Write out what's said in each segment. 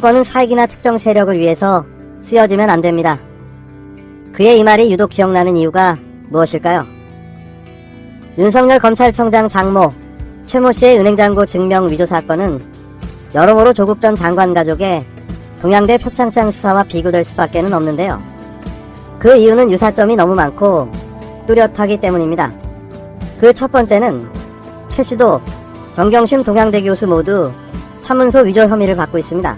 사건은 사익이나 특정 세력을 위해서 쓰여지면 안 됩니다. 그의 이 말이 유독 기억나는 이유가 무엇일까요? 윤석열 검찰청장 장모 최모 씨의 은행잔고 증명 위조 사건은 여러모로 조국 전 장관 가족의 동양대 표창장 수사와 비교될 수밖에는 없는데요. 그 이유는 유사점이 너무 많고 뚜렷하기 때문입니다. 그 첫 번째는 최 씨도 정경심 동양대 교수 모두 사문서 위조 혐의를 받고 있습니다.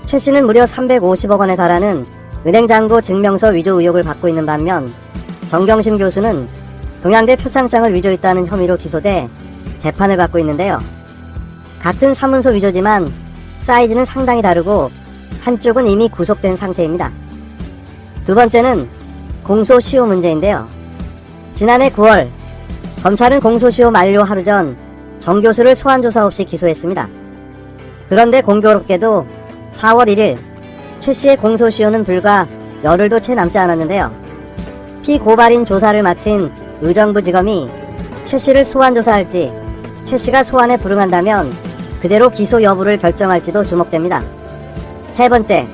최 씨는 무려 350억 원에 달하는 은행잔고 증명서 위조 의혹을 받고 있는 반면 정경심 교수는 동양대 표창장을 위조했다는 혐의로 기소돼 재판을 받고 있는데요. 같은 사문서 위조지만 사이즈는 상당히 다르고 한쪽은 이미 구속된 상태입니다. 두 번째는 공소시효 문제인데요. 지난해 9월 검찰은 공소시효 만료 하루 전 정 교수를 소환조사 없이 기소했습니다. 그런데 공교롭게도 4월 1일 최 씨의 공소시효는 불과 열흘도 채 남지 않았는데요. 피고발인 조사를 마친 의정부지검이 최 씨를 소환조사할지 최 씨가 소환에 불응한다면 그대로 기소 여부를 결정할지도 주목됩니다. 세 번째,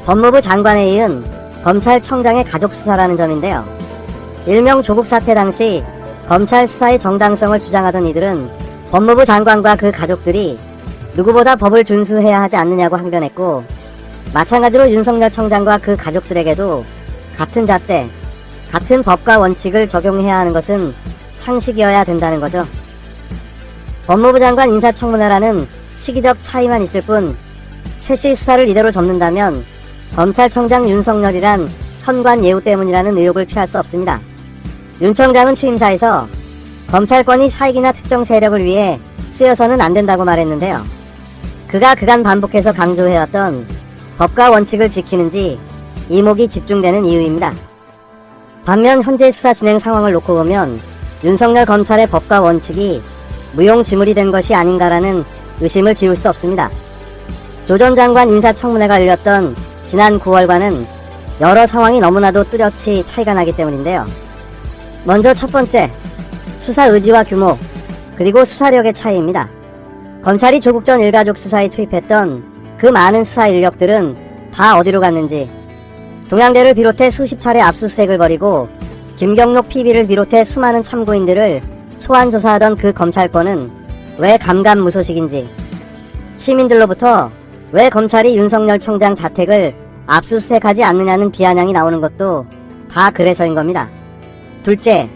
법무부 장관에 이은 검찰청장의 가족 수사라는 점인데요. 일명 조국 사태 당시 검찰 수사의 정당성을 주장하던 이들은 법무부 장관과 그 가족들이 누구보다 법을 준수해야 하지 않느냐고 항변했고, 마찬가지로 윤석열 청장과 그 가족들에게도 같은 잣대, 같은 법과 원칙을 적용해야 하는 것은 상식이어야 된다는 거죠. 법무부 장관 인사청문회라는 시기적 차이만 있을 뿐 최 씨 수사를 이대로 접는다면 검찰청장 윤석열이란 현관 예우 때문이라는 의혹을 피할 수 없습니다. 윤 청장은 취임사에서 검찰권이 사익이나 특정 세력을 위해 쓰여서는 안 된다고 말했는데요. 그가 그간 반복해서 강조해왔던 법과 원칙을 지키는지 이목이 집중되는 이유입니다. 반면 현재 수사 진행 상황을 놓고 보면 윤석열 검찰의 법과 원칙이 무용지물이 된 것이 아닌가라는 의심을 지울 수 없습니다. 조 전 장관 인사청문회가 열렸던 지난 9월과는 여러 상황이 너무나도 뚜렷이 차이가 나기 때문인데요. 먼저 첫 번째, 수사 의지와 규모, 그리고 수사력의 차이입니다. 검찰이 조국 전 일가족 수사에 투입했던 그 많은 수사 인력들은 다 어디로 갔는지, 동양대를 비롯해 수십 차례 압수수색을 벌이고 김경록 PB를 비롯해 수많은 참고인들을 소환 조사하던 그 검찰권은 왜 감감무소식인지, 시민들로부터 왜 검찰이 윤석열 청장 자택을 압수수색하지 않느냐는 비아냥이 나오는 것도 다 그래서인 겁니다. 둘째,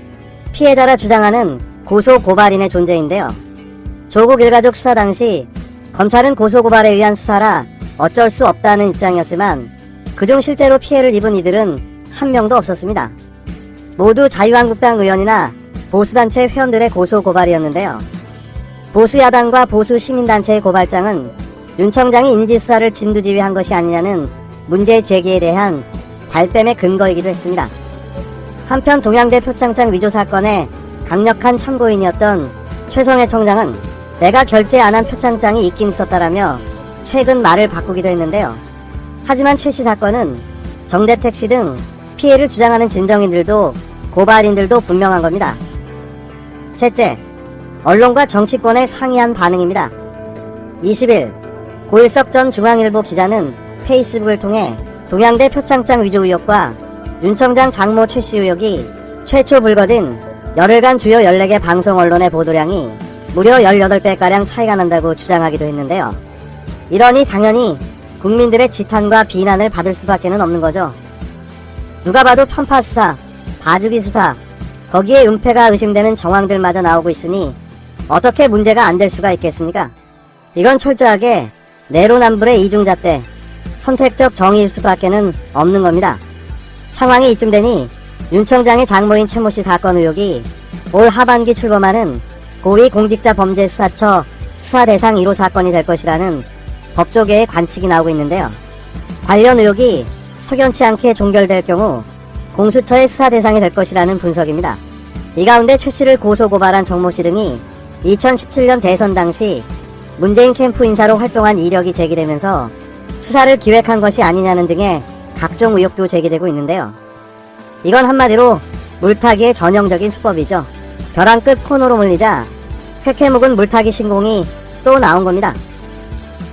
피해자라 주장하는 고소고발인의 존재인데요. 조국 일가족 수사 당시 검찰은 고소고발에 의한 수사라 어쩔 수 없다는 입장이었지만 그중 실제로 피해를 입은 이들은 한 명도 없었습니다. 모두 자유한국당 의원이나 보수단체 회원들의 고소고발이었는데요. 보수야당과 보수시민단체의 고발장은 윤 청장이 인지수사를 진두지휘한 것이 아니냐는 문제 제기에 대한 발뺌의 근거이기도 했습니다. 한편 동양대 표창장 위조 사건의 강력한 참고인이었던 최성해 청장은 내가 결제 안 한 표창장이 있긴 있었다라며 최근 말을 바꾸기도 했는데요. 하지만 최 씨 사건은 정대택 씨 등 피해를 주장하는 진정인들도 고발인들도 분명한 겁니다. 셋째, 언론과 정치권의 상이한 반응입니다. 20일 고일석 전 중앙일보 기자는 페이스북을 통해 동양대 표창장 위조 의혹과 윤 청장 장모 최 씨 의혹이 최초 불거진 열흘간 주요 14개 방송 언론의 보도량이 무려 18배가량 차이가 난다고 주장하기도 했는데요. 이러니 당연히 국민들의 지탄과 비난을 받을 수밖에 없는 거죠. 누가 봐도 편파 수사, 봐주기 수사, 거기에 은폐가 의심되는 정황들마저 나오고 있으니 어떻게 문제가 안 될 수가 있겠습니까? 이건 철저하게 내로남불의 이중잣대, 선택적 정의일 수밖에 없는 겁니다. 상황이 이쯤 되니 윤 청장의 장모인 최모 씨 사건 의혹이 올 하반기 출범하는 고위공직자범죄수사처 수사대상 1호 사건이 될 것이라는 법조계의 관측이 나오고 있는데요. 관련 의혹이 석연치 않게 종결될 경우 공수처의 수사 대상이 될 것이라는 분석입니다. 이 가운데 최 씨를 고소고발한 정모 씨 등이 2017년 대선 당시 문재인 캠프 인사로 활동한 이력이 제기되면서 수사를 기획한 것이 아니냐는 등의 각종 의혹도 제기되고 있는데요. 이건 한마디로 물타기의 전형적인 수법이죠. 벼랑 끝 코너로 물리자 쾌쾌 묵은 물타기 신공이 또 나온 겁니다.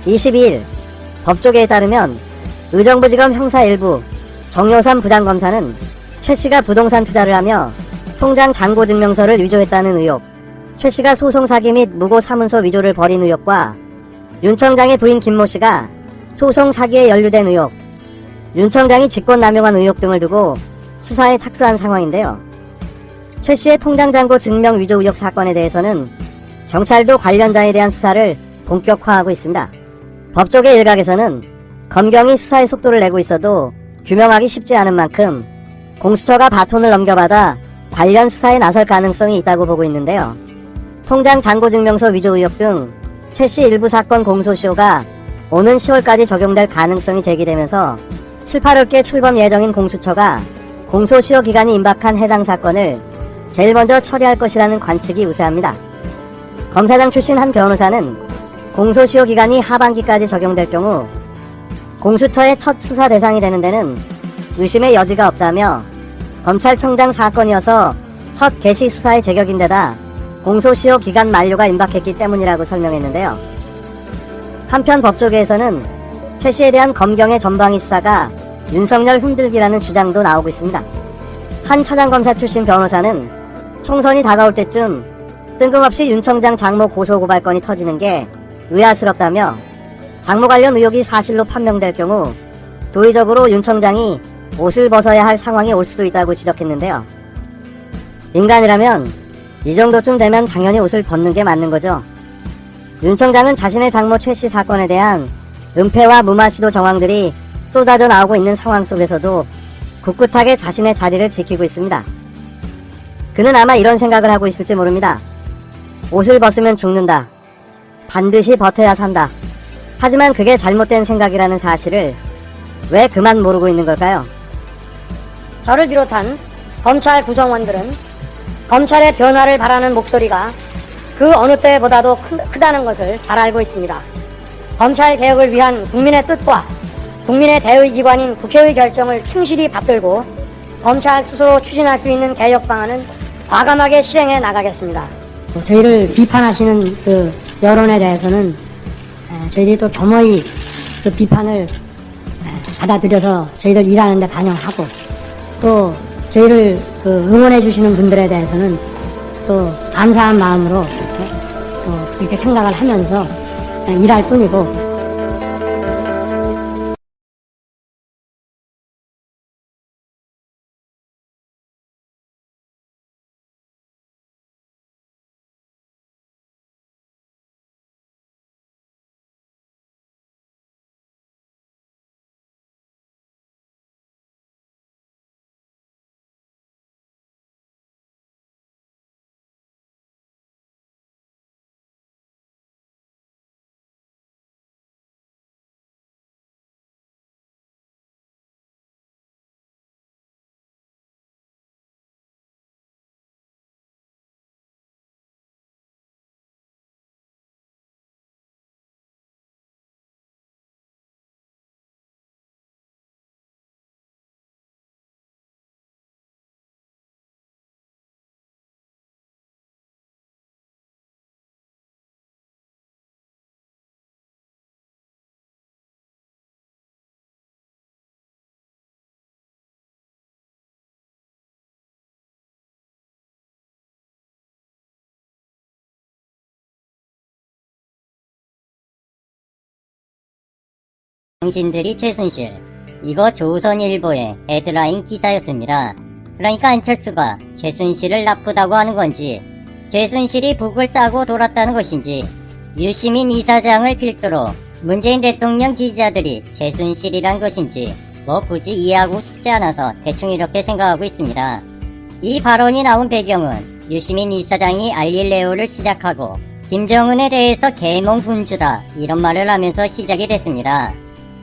22일 법조계에 따르면 의정부지검 형사 1부 정효삼 부장검사는 최 씨가 부동산 투자를 하며 통장 잔고 증명서를 위조했다는 의혹, 최 씨가 소송 사기 및 무고 사문서 위조를 벌인 의혹과 윤 청장의 부인 김모 씨가 소송 사기에 연루된 의혹, 윤 청장이 직권남용한 의혹 등을 두고 수사에 착수한 상황인데요. 최 씨의 통장 잔고 증명 위조 의혹 사건에 대해서는 경찰도 관련자에 대한 수사를 본격화하고 있습니다. 법조계 일각에서는 검경이 수사의 속도를 내고 있어도 규명하기 쉽지 않은 만큼 공수처가 바톤을 넘겨받아 관련 수사에 나설 가능성이 있다고 보고 있는데요. 통장 잔고 증명서 위조 의혹 등 최 씨 일부 사건 공소시효가 오는 10월까지 적용될 가능성이 제기되면서 7, 8월께 출범 예정인 공수처가 공소시효 기간이 임박한 해당 사건을 제일 먼저 처리할 것이라는 관측이 우세합니다. 검사장 출신 한 변호사는 공소시효 기간이 하반기까지 적용될 경우 공수처의 첫 수사 대상이 되는 데는 의심의 여지가 없다며 검찰청장 사건이어서 첫 개시 수사의 제격인데다 공소시효 기간 만료가 임박했기 때문이라고 설명했는데요. 한편 법조계에서는 최 씨에 대한 검경의 전방위 수사가 윤석열 흔들기라는 주장도 나오고 있습니다. 한 차장검사 출신 변호사는 총선이 다가올 때쯤 뜬금없이 윤 청장 장모 고소고발건이 터지는 게 의아스럽다며 장모 관련 의혹이 사실로 판명될 경우 도의적으로 윤 청장이 옷을 벗어야 할 상황이 올 수도 있다고 지적했는데요. 인간이라면 이 정도쯤 되면 당연히 옷을 벗는 게 맞는 거죠. 윤 청장은 자신의 장모 최 씨 사건에 대한 은폐와 무마시도 정황들이 쏟아져 나오고 있는 상황 속에서도 굳굳하게 자신의 자리를 지키고 있습니다. 그는 아마 이런 생각을 하고 있을지 모릅니다. 옷을 벗으면 죽는다. 반드시 버텨야 산다. 하지만 그게 잘못된 생각이라는 사실을 왜 그만 모르고 있는 걸까요? 저를 비롯한 검찰 구성원들은 검찰의 변화를 바라는 목소리가 그 어느 때보다도 크다는 것을 잘 알고 있습니다. 검찰 개혁을 위한 국민의 뜻과 국민의 대의기관인 국회의 결정을 충실히 받들고 검찰 스스로 추진할 수 있는 개혁 방안은 과감하게 실행해 나가겠습니다. 저희를 비판하시는 그 여론에 대해서는 저희들이 또 겸허히 그 비판을 받아들여서 저희들 일하는 데 반영하고 또 저희를 그 응원해 주시는 분들에 대해서는 또 감사한 마음으로 또 그렇게 생각을 하면서 일할 뿐이고. 당신들이 최순실. 이거 조선일보의 헤드라인 기사였습니다. 그러니까 안철수가 최순실을 나쁘다고 하는 건지, 최순실이 북을 싸고 돌았다는 것인지, 유시민 이사장을 필두로 문재인 대통령 지지자들이 최순실이란 것인지 뭐 굳이 이해하고 싶지 않아서 대충 이렇게 생각하고 있습니다. 이 발언이 나온 배경은 유시민 이사장이 알릴레오를 시작하고 김정은에 대해서 계몽군주다 이런 말을 하면서 시작이 됐습니다.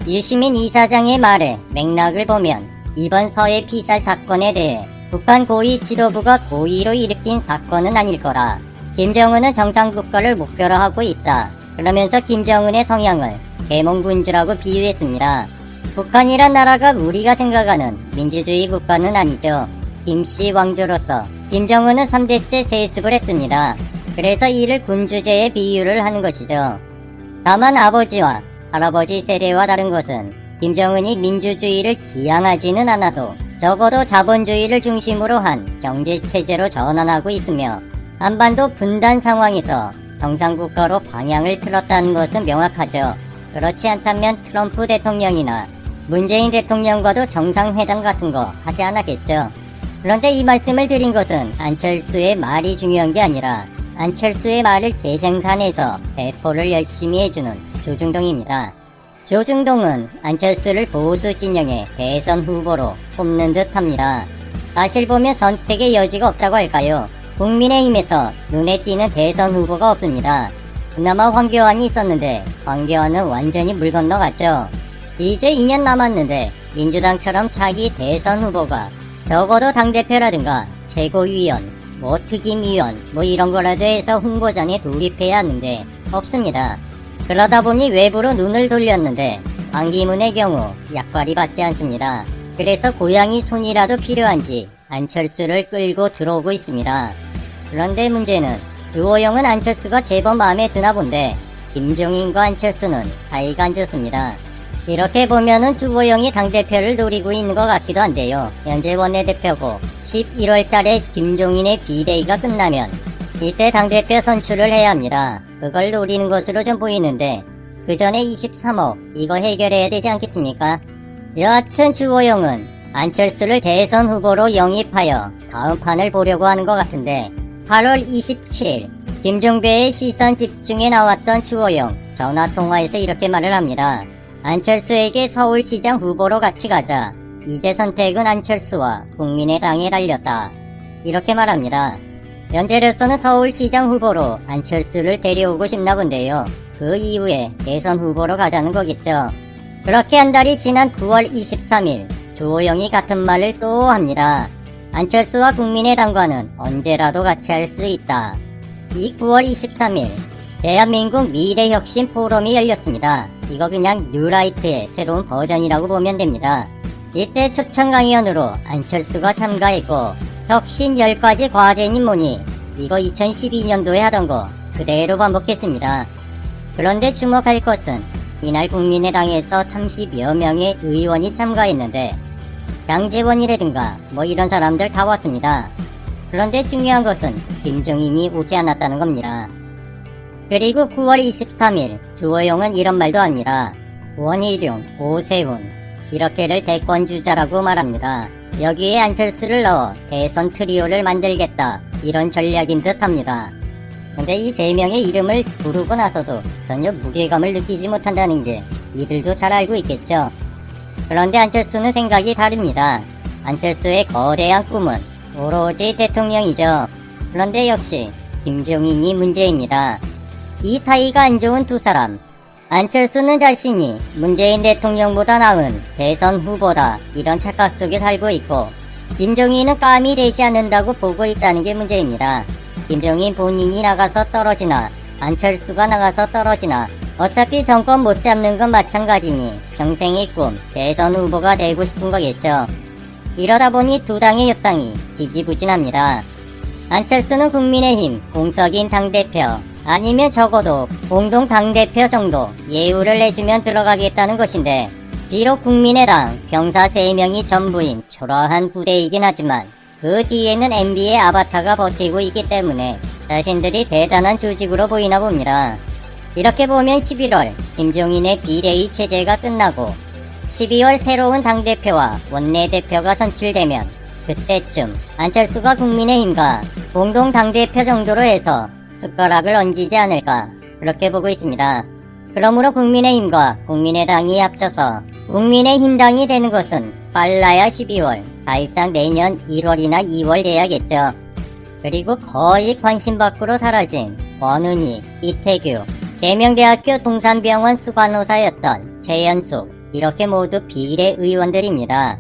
유시민 이사장의 말의 맥락을 보면 이번 서해 피살 사건에 대해 북한 고위 지도부가 고의로 일으킨 사건은 아닐 거라. 김정은은 정상국가를 목표로 하고 있다. 그러면서 김정은의 성향을 계몽군주라고 비유했습니다. 북한이란 나라가 우리가 생각하는 민주주의 국가는 아니죠. 김씨 왕조로서 김정은은 3대째 세습을 했습니다. 그래서 이를 군주제에 비유를 하는 것이죠. 다만 아버지와 할아버지 세대와 다른 것은 김정은이 민주주의를 지향하지는 않아도 적어도 자본주의를 중심으로 한 경제체제로 전환하고 있으며 한반도 분단 상황에서 정상국가로 방향을 틀었다는 것은 명확하죠. 그렇지 않다면 트럼프 대통령이나 문재인 대통령과도 정상회담 같은 거 하지 않았겠죠. 그런데 이 말씀을 드린 것은 안철수의 말이 중요한 게 아니라 안철수의 말을 재생산해서 배포를 열심히 해주는 조중동입니다. 조중동은 안철수를 보수 진영의 대선 후보로 꼽는 듯 합니다. 사실 보면 선택의 여지가 없다고 할까요? 국민의힘에서 눈에 띄는 대선 후보가 없습니다. 그나마 황교안이 있었는데 황교안은 완전히 물 건너갔죠. 이제 2년 남았는데 민주당처럼 차기 대선 후보가 적어도 당대표라든가 최고위원, 특임위원 이런 거라도 해서 홍보전에 돌입해야 하는데 없습니다. 그러다 보니 외부로 눈을 돌렸는데 반기문의 경우 약발이 받지 않습니다. 그래서 고양이 손이라도 필요한지 안철수를 끌고 들어오고 있습니다. 그런데 문제는 주호영은 안철수가 제법 마음에 드나 본데 김종인과 안철수는 사이가 안 좋습니다. 이렇게 보면은 주호영이 당대표를 노리고 있는 것 같기도 한데요. 현재 원내대표고 11월 달에 김종인의 비대위가 끝나면 이때 당대표 선출을 해야 합니다. 그걸 노리는 것으로 좀 보이는데 그 전에 23억 이거 해결해야 되지 않겠습니까? 여하튼 주호영은 안철수를 대선 후보로 영입하여 다음 판을 보려고 하는 것 같은데 8월 27일 김종배의 시선 집중에 나왔던 주호영 전화통화에서 이렇게 말을 합니다. 안철수에게 서울시장 후보로 같이 가자. 이제 선택은 안철수와 국민의당에 달렸다. 이렇게 말합니다. 현재로서는 서울시장 후보로 안철수를 데려오고 싶나 본데요. 그 이후에 대선 후보로 가자는 거겠죠. 그렇게 한 달이 지난 9월 23일 주호영이 같은 말을 또 합니다. 안철수와 국민의당과는 언제라도 같이 할 수 있다. 이 9월 23일 대한민국 미래혁신 포럼이 열렸습니다. 이거 그냥 뉴라이트의 새로운 버전이라고 보면 됩니다. 이때 초청 강연으로 안철수가 참가했고 혁신 10가지 과제니 뭐니 이거 2012년도에 하던 거 그대로 반복했습니다. 그런데 주목할 것은 이날 국민의당에서 30여 명의 의원이 참가했는데 장제원이라든가 이런 사람들 다 왔습니다. 그런데 중요한 것은 김종인이 오지 않았다는 겁니다. 그리고 9월 23일 주호영은 이런 말도 합니다. 원희룡, 오세훈 이렇게를 대권주자라고 말합니다. 여기에 안철수를 넣어 대선 트리오를 만들겠다 이런 전략인 듯 합니다. 근데 이 세 명의 이름을 부르고 나서도 전혀 무게감을 느끼지 못한다는 게 이들도 잘 알고 있겠죠. 그런데 안철수는 생각이 다릅니다. 안철수의 거대한 꿈은 오로지 대통령이죠. 그런데 역시 김종인이 문제입니다. 이 사이가 안 좋은 두 사람. 안철수는 자신이 문재인 대통령보다 나은 대선 후보다 이런 착각 속에 살고 있고 김종인은 깜이 되지 않는다고 보고 있다는 게 문제입니다. 김종인 본인이 나가서 떨어지나 안철수가 나가서 떨어지나 어차피 정권 못 잡는 건 마찬가지니 평생의 꿈 대선 후보가 되고 싶은 거겠죠. 이러다 보니 두 당의 협상이 지지부진합니다. 안철수는 국민의힘 공석인 당대표 아니면 적어도 공동 당대표 정도 예우를 내주면 들어가겠다는 것인데 비록 국민의당 병사 3명이 전부인 초라한 부대이긴 하지만 그 뒤에는 MB의 아바타가 버티고 있기 때문에 자신들이 대단한 조직으로 보이나 봅니다. 이렇게 보면 11월 김종인의 비대위 체제가 끝나고 12월 새로운 당대표와 원내대표가 선출되면 그때쯤 안철수가 국민의힘과 공동 당대표 정도로 해서 숟가락을 얹지 않을까 그렇게 보고 있습니다. 그러므로 국민의힘과 국민의당이 합쳐서 국민의힘당이 되는 것은 빨라야 12월, 사실상 내년 1월이나 2월 돼야겠죠. 그리고 거의 관심 밖으로 사라진 권은희, 이태규, 계명대학교 동산병원 수간호사였던 최연숙 이렇게 모두 비례의원들입니다.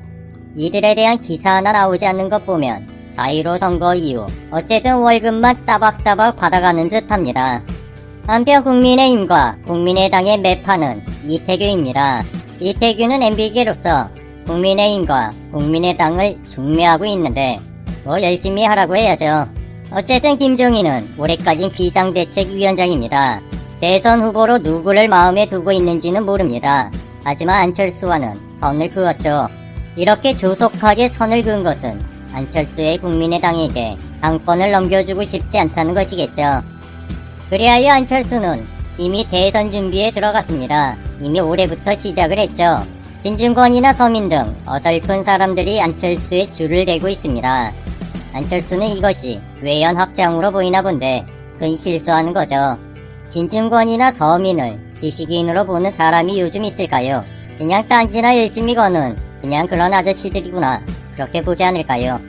이들에 대한 기사 하나 나오지 않는 것 보면 4.15 선거 이후 어쨌든 월급만 따박따박 받아가는 듯합니다. 한편 국민의힘과 국민의당의 매판은 이태규입니다. 이태규는 MB계로서 국민의힘과 국민의당을 중매하고 있는데 열심히 하라고 해야죠. 어쨌든 김종인은 올해까진 비상대책위원장입니다. 대선 후보로 누구를 마음에 두고 있는지는 모릅니다. 하지만 안철수와는 선을 그었죠. 이렇게 조속하게 선을 그은 것은 안철수의 국민의당에게 당권을 넘겨주고 싶지 않다는 것이겠죠. 그리하여 안철수는 이미 대선 준비에 들어갔습니다. 이미 올해부터 시작을 했죠. 진중권이나 서민 등 어설픈 사람들이 안철수의 줄을 대고 있습니다. 안철수는 이것이 외연 확장으로 보이나 본데 큰 실수하는 거죠. 진중권이나 서민을 지식인으로 보는 사람이 요즘 있을까요? 그냥 딴지나 열심히 거는 그냥 그런 아저씨들이구나, 그렇게 보지 않을까요?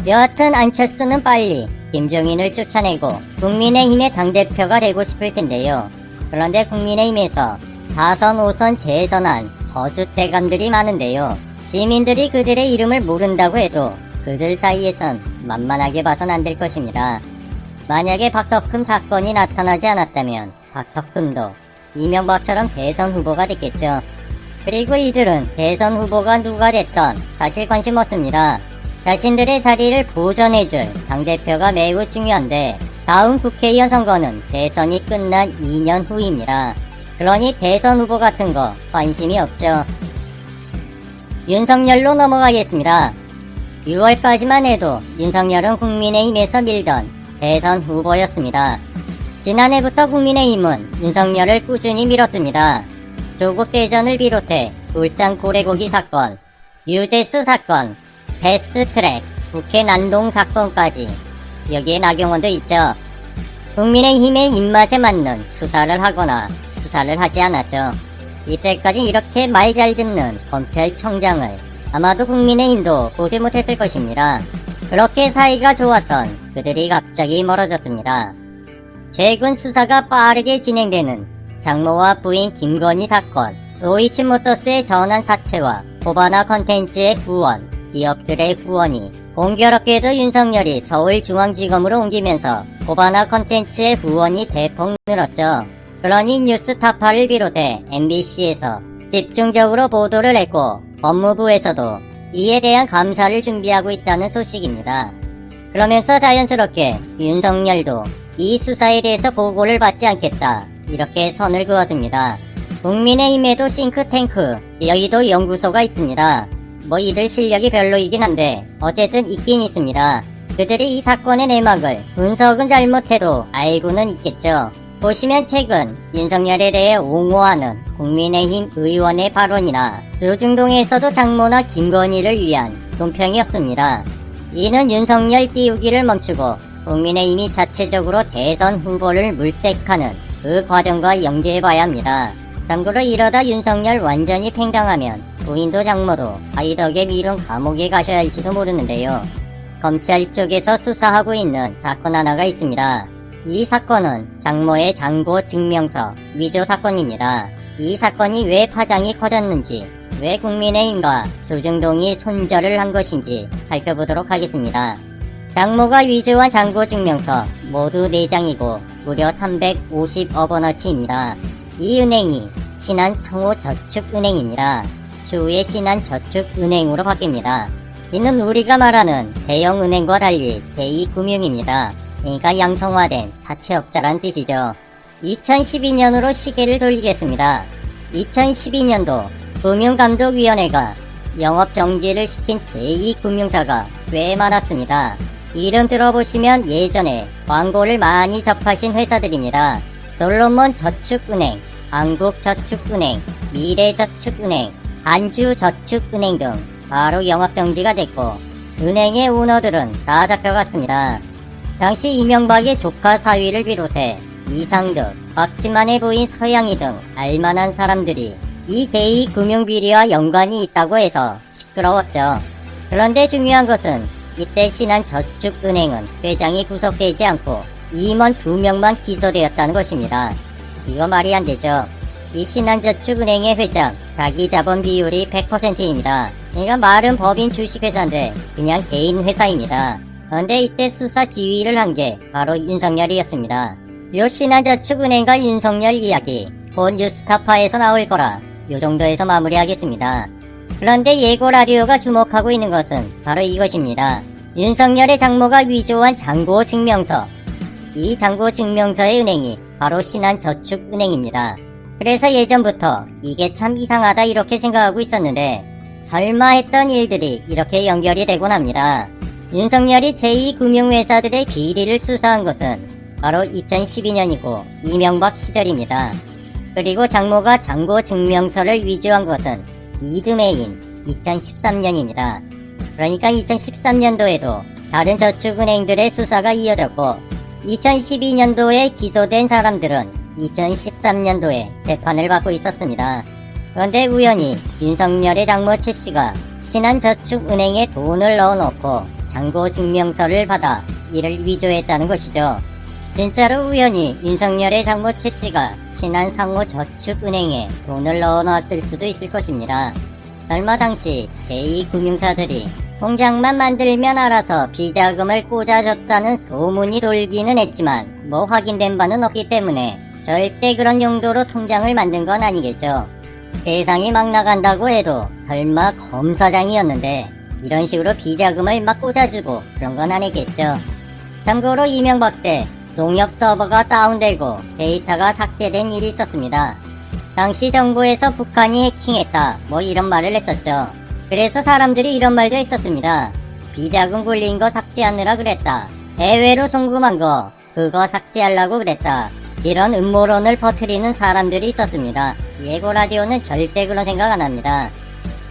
여하튼 안철수는 빨리 김종인을 쫓아내고 국민의힘의 당대표가 되고 싶을 텐데요. 그런데 국민의힘에서 4선, 5선 재선한 거주대감들이 많은데요. 시민들이 그들의 이름을 모른다고 해도 그들 사이에선 만만하게 봐선 안 될 것입니다. 만약에 박덕흠 사건이 나타나지 않았다면 박덕흠도 이명박처럼 대선 후보가 됐겠죠. 그리고 이들은 대선 후보가 누가 됐던 사실 관심 없습니다. 자신들의 자리를 보존해줄 당대표가 매우 중요한데 다음 국회의원 선거는 대선이 끝난 2년 후입니다. 그러니 대선 후보 같은 거 관심이 없죠. 윤석열로 넘어가겠습니다. 6월까지만 해도 윤석열은 국민의힘에서 밀던 대선 후보였습니다. 지난해부터 국민의힘은 윤석열을 꾸준히 밀었습니다. 조국 대전을 비롯해 울산 고래고기 사건, 유재수 사건, 패스트트랙, 국회 난동 사건까지 여기에 나경원도 있죠. 국민의힘의 입맛에 맞는 수사를 하거나 수사를 하지 않았죠. 이때까지 이렇게 말 잘 듣는 검찰청장을 아마도 국민의힘도 보지 못했을 것입니다. 그렇게 사이가 좋았던 그들이 갑자기 멀어졌습니다. 최근 수사가 빠르게 진행되는 장모와 부인 김건희 사건, 도이치모터스의 전환 사채와 코바나 컨텐츠의 후원, 기업들의 후원이 공교롭게도 윤석열이 서울중앙지검으로 옮기면서 코바나 컨텐츠의 후원이 대폭 늘었죠. 그러니 뉴스타파를 비롯해 MBC에서 집중적으로 보도를 했고 법무부에서도 이에 대한 감사를 준비하고 있다는 소식입니다. 그러면서 자연스럽게 윤석열도 이 수사에 대해서 보고를 받지 않겠다, 이렇게 선을 그었습니다. 국민의힘에도 싱크탱크, 여의도 연구소가 있습니다. 뭐 이들 실력이 별로이긴 한데 어쨌든 있긴 있습니다. 그들이 이 사건의 내막을 분석은 잘못해도 알고는 있겠죠. 보시면 최근 윤석열에 대해 옹호하는 국민의힘 의원의 발언이나 조중동에서도 장모나 김건희를 위한 논평이 없습니다. 이는 윤석열 띄우기를 멈추고 국민의힘이 자체적으로 대선 후보를 물색하는 그 과정과 연계해봐야 합니다. 참고로 이러다 윤석열 완전히 팽당하면 부인도 장모도 사이덕에 미룬 감옥에 가셔야 할지도 모르는데요. 검찰 쪽에서 수사하고 있는 사건 하나가 있습니다. 이 사건은 장모의 장고 증명서 위조 사건입니다. 이 사건이 왜 파장이 커졌는지, 왜 국민의힘과 조중동이 손절을 한 것인지 살펴보도록 하겠습니다. 장모가 위조한 장고 증명서 모두 4장이고 무려 350억 원어치입니다. 이 은행이 신한상호저축은행입니다. 추후에 신한저축은행으로 바뀝니다. 이는 우리가 말하는 대형은행과 달리 제2금융입니다. 그러니까 양성화된 사채업자란 뜻이죠. 2012년으로 시계를 돌리겠습니다. 2012년도 금융감독위원회가 영업정지를 시킨 제2금융사가 꽤 많았습니다. 이름 들어보시면 예전에 광고를 많이 접하신 회사들입니다. 솔로몬 저축은행, 한국저축은행, 미래저축은행, 한주저축은행 등 바로 영업정지가 됐고 은행의 오너들은 다 잡혀갔습니다. 당시 이명박의 조카 사위를 비롯해 이상득, 박지만의 부인 서양이 등 알만한 사람들이 이 제2금융비리와 연관이 있다고 해서 시끄러웠죠. 그런데 중요한 것은 이때 신한저축은행은 회장이 구속되지 않고 임원 2명만 기소되었다는 것입니다. 이거 말이 안 되죠. 이 신한저축은행의 회장 자기 자본 비율이 100%입니다. 그러니까 말은 법인 주식회사인데 그냥 개인 회사입니다. 그런데 이때 수사 지휘를 한 게 바로 윤석열이었습니다. 요 신한저축은행과 윤석열 이야기 본 뉴스타파에서 나올 거라 요 정도에서 마무리하겠습니다. 그런데 예고라디오가 주목하고 있는 것은 바로 이것입니다. 윤석열의 장모가 위조한 장고 증명서. 이 장고 증명서의 은행이 바로 신한저축은행입니다. 그래서 예전부터 이게 참 이상하다 이렇게 생각하고 있었는데 설마 했던 일들이 이렇게 연결이 되곤 합니다. 윤석열이 제2금융회사들의 비리를 수사한 것은 바로 2012년이고 이명박 시절입니다. 그리고 장모가 잔고증명서를 위조한 것은 이듬해인 2013년입니다. 그러니까 2013년도에도 다른 저축은행들의 수사가 이어졌고 2012년도에 기소된 사람들은 2013년도에 재판을 받고 있었습니다. 그런데 우연히 윤석열의 장모 최씨가 신한저축은행에 돈을 넣어놓고 잔고증명서를 받아 이를 위조했다는 것이죠. 진짜로 우연히 윤석열의 장모 최씨가 신한상호저축은행에 돈을 넣어놨을 수도 있을 것입니다. 설마 당시 제2금융사들이 통장만 만들면 알아서 비자금을 꽂아줬다는 소문이 돌기는 했지만 뭐 확인된 바는 없기 때문에 절대 그런 용도로 통장을 만든 건 아니겠죠. 세상이 막 나간다고 해도 설마 검사장이었는데 이런 식으로 비자금을 막 꽂아주고 그런 건 아니겠죠. 참고로 이명박 때 농협 서버가 다운되고 데이터가 삭제된 일이 있었습니다. 당시 정부에서 북한이 해킹했다 뭐 이런 말을 했었죠. 그래서 사람들이 이런 말도 했었습니다. 비자금 굴린 거 삭제하느라 그랬다. 해외로 송금한 거 그거 삭제하려고 그랬다. 이런 음모론을 퍼뜨리는 사람들이 있었습니다. 예고 라디오는 절대 그런 생각 안 합니다.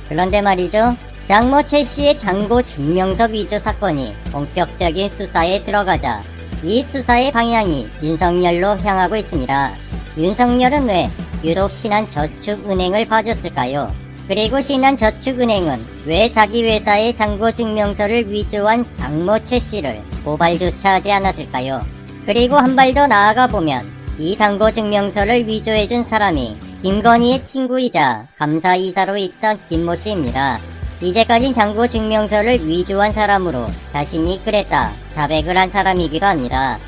그런데 말이죠. 장모 최씨의 잔고 증명서 위조 사건이 본격적인 수사에 들어가자 이 수사의 방향이 윤석열로 향하고 있습니다. 윤석열은 왜 유독 신한저축은행을 봐줬을까요? 그리고 신한저축은행은 왜 자기 회사의 잔고증명서를 위조한 장모 최씨를 고발조차 하지 않았을까요? 그리고 한 발 더 나아가 보면 이 잔고증명서를 위조해준 사람이 김건희의 친구이자 감사이사로 있던 김모 씨입니다. 이제까지 잔고증명서를 위조한 사람으로 자신이 그랬다 자백을 한 사람이기도 합니다.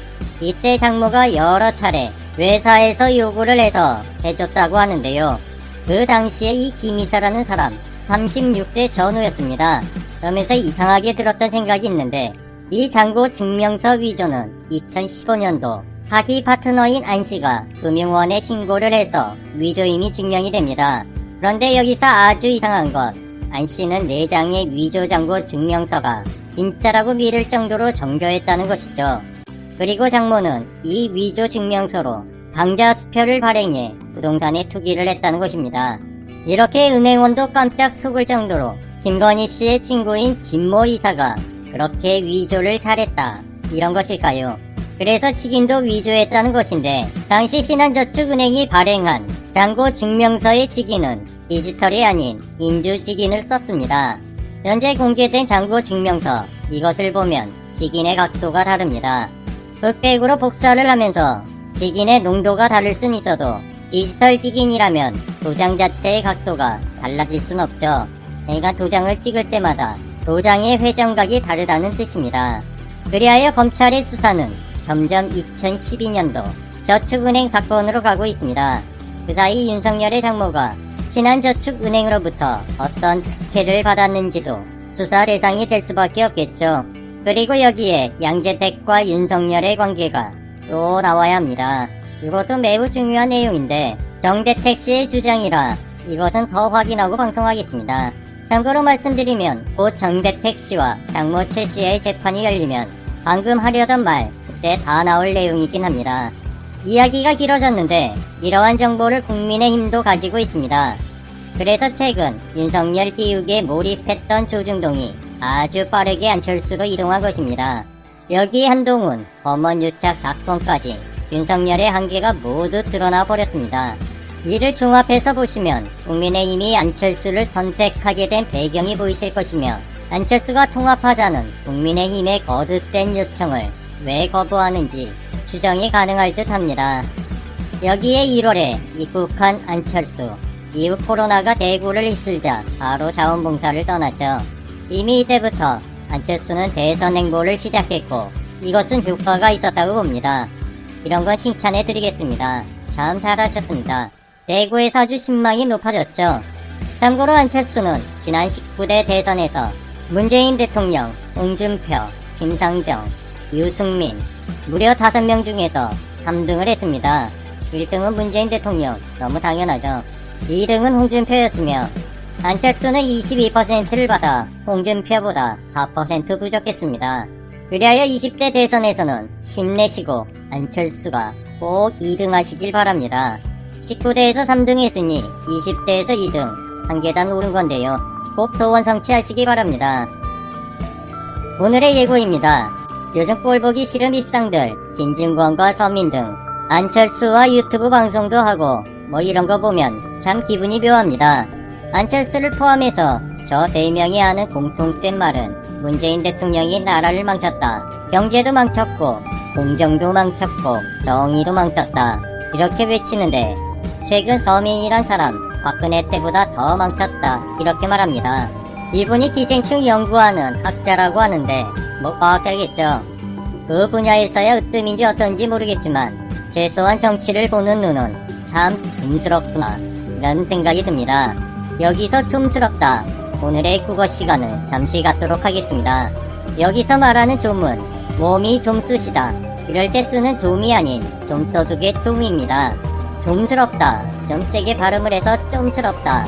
이때 장모가 여러 차례 회사에서 요구를 해서 해줬다고 하는데요. 그 당시에 이 김이사라는 사람 36세 전후였습니다. 그러면서 이상하게 들었던 생각이 있는데 이 잔고증명서 위조는 2015년도 사기 파트너인 안씨가 금융원에 신고를 해서 위조임이 증명이 됩니다. 그런데 여기서 아주 이상한 건 안씨는 4장의 위조 잔고 증명서가 진짜라고 믿을 정도로 정교했다는 것이죠. 그리고 장모는 이 위조 증명서로 방자수표를 발행해 부동산에 투기를 했다는 것입니다. 이렇게 은행원도 깜짝 속을 정도로 김건희 씨의 친구인 김모 이사가 그렇게 위조를 잘했다 이런 것일까요? 그래서 직인도 위조했다는 것인데 당시 신한저축은행이 발행한 잔고 증명서의 직인은 디지털이 아닌 인주 직인을 썼습니다. 현재 공개된 잔고 증명서 이것을 보면 직인의 각도가 다릅니다. 흑백으로 복사를 하면서 직인의 농도가 다를 순 있어도 디지털 직인이라면 도장 자체의 각도가 달라질 순 없죠. 그러니까 도장을 찍을 때마다 도장의 회전각이 다르다는 뜻입니다. 그리하여 검찰의 수사는 점점 2012년도 저축은행 사건으로 가고 있습니다. 그 사이 윤석열의 장모가 신한저축은행으로부터 어떤 특혜를 받았는지도 수사 대상이 될 수밖에 없겠죠. 그리고 여기에 양재택과 윤석열의 관계가 또 나와야 합니다. 이것도 매우 중요한 내용인데 정대택 씨의 주장이라 이것은 더 확인하고 방송하겠습니다. 참고로 말씀드리면 곧 정대택 씨와 장모 최 씨의 재판이 열리면 방금 하려던 말 그때 다 나올 내용이긴 합니다. 이야기가 길어졌는데 이러한 정보를 국민의힘도 가지고 있습니다. 그래서 최근 윤석열 띄우기에 몰입했던 조중동이 아주 빠르게 안철수로 이동한 것입니다. 여기에 한동훈, 범원유착 사건까지 윤석열의 한계가 모두 드러나 버렸습니다. 이를 종합해서 보시면 국민의힘이 안철수를 선택하게 된 배경이 보이실 것이며 안철수가 통합하자는 국민의힘의 거듭된 요청을 왜 거부하는지 추정이 가능할 듯 합니다. 여기에 1월에 입국한 안철수, 이후 코로나가 대구를 휩쓸자 바로 자원봉사를 떠났죠. 이미 이때부터 안철수는 대선 행보를 시작했고 이것은 효과가 있었다고 봅니다. 이런 건 칭찬해 드리겠습니다. 참 잘하셨습니다. 대구에서 아주 신망이 높아졌죠. 참고로 안철수는 지난 19대 대선에서 문재인 대통령, 홍준표, 심상정, 유승민 무려 5명 중에서 3등을 했습니다. 1등은 문재인 대통령, 너무 당연하죠. 2등은 홍준표였으며 안철수는 22%를 받아 홍준표보다 4% 부족했습니다. 그리하여 20대 대선에서는 힘내시고 안철수가 꼭 2등 하시길 바랍니다. 19대에서 3등 했으니 20대에서 2등 한 계단 오른 건데요. 꼭 소원 성취하시기 바랍니다. 오늘의 예고입니다. 요즘 꼴보기 싫은 입상들, 진중권과 서민 등 안철수와 유튜브 방송도 하고 뭐 이런 거 보면 참 기분이 묘합니다. 안철수를 포함해서 저 3명이 하는 공통된 말은 문재인 대통령이 나라를 망쳤다. 경제도 망쳤고 공정도 망쳤고 정의도 망쳤다. 이렇게 외치는데 최근 서민이란 사람 박근혜 때보다 더 망쳤다. 이렇게 말합니다. 이분이 기생충 연구하는 학자라고 하는데 뭐 과학자겠죠. 그 분야에서야 으뜸인지 어떤지 모르겠지만 최소한 정치를 보는 눈은 참 tum스럽구나 이런 생각이 듭니다. 여기서 tum스럽다 오늘의 국어 시간을 잠시 갖도록 하겠습니다. 여기서 말하는 좀은 몸이 좀 쑤시다 이럴 때 쓰는 좀이 아닌 좀도둑의 좀입니다. 좀스럽다 좀 세게 발음을 해서 좀스럽다